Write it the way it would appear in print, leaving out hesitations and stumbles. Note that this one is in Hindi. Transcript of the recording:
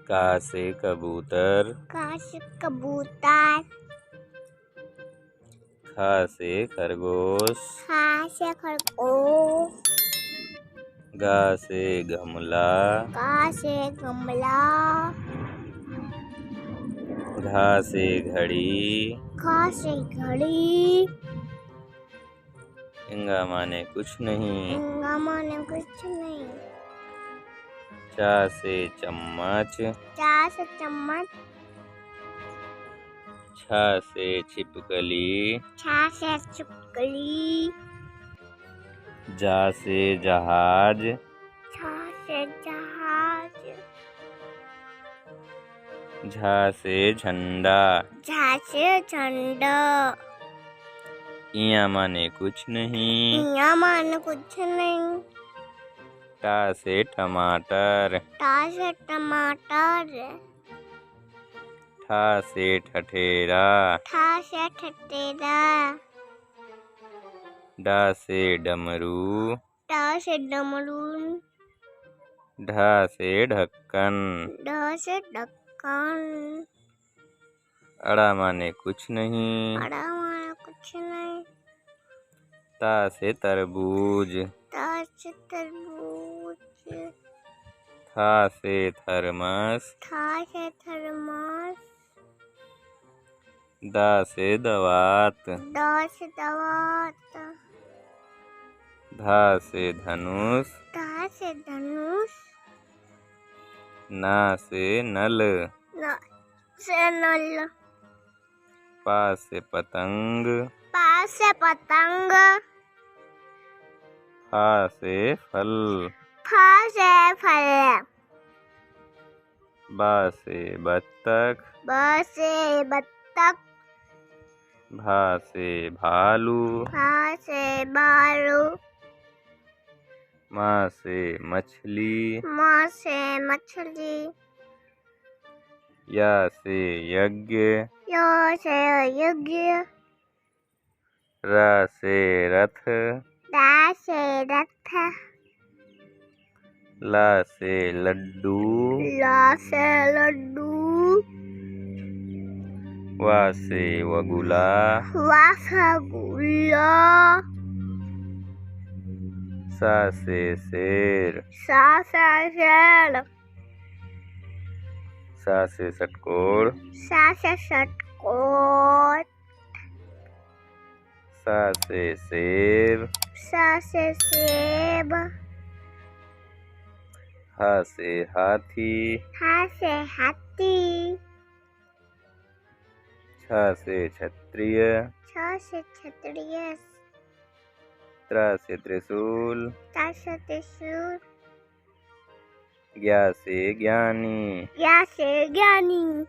का से कबूतर, का से कबूतर। ख से खरगोश, खा से खरगोश। ग से गमला, गा से गमला। घ से घड़ी, घा से घड़ी। इंगा माने कुछ नहीं। इंगा माने कुछ नहीं। चा से चम्मच, चा से चम्मच। छ से छिपकली, छा से छिपकली। जा से जहाज, छा से जहाज। झ से झंडा, झा से झंडा। इया माने कुछ नहीं। इया माने कुछ नहीं। टा से टमाटर, टा से टमाटर। ठा से ठठेरा, ठा से ठठेरा। डा से डमरू, डा से डमरू। ढा से ढक्कन, ढ से ढक्कन। अड़ा माने कुछ नहीं। अड़ा माने कुछ नहीं। ता से तरबूज, ता से तरबूज। था से थर्मस, था से थर्मस। दा से दवात, दा से दवात। धा से धनुष, धा से धनुष। ना से नल, न से नल। पा से पतंग, पा से पतंग। फा से फल, फा से फल। बा से बत्तख, ब से बत्तख। भा से भालू, भा से भालू। मा से मछली, माँ से मछली। या से यज्ञ, यो से यज्ञ। रा से रथ, रा से रथ। ला से लड्डू, ला से लड्डू। वा से वगुला, वा से गुला। सा से शेर, सा से शेर। सा से षटकोर, सा से षटकोर। सा से सेब, सा से सेब। हा से हाथी, हा से हाथी। छ से क्षत्रिय, छ से क्षत्रिय। त्रा से त्रिशूल, ता से त्रिशूल। ज्ञा से ज्ञानी। ज्ञा से ज्ञानी।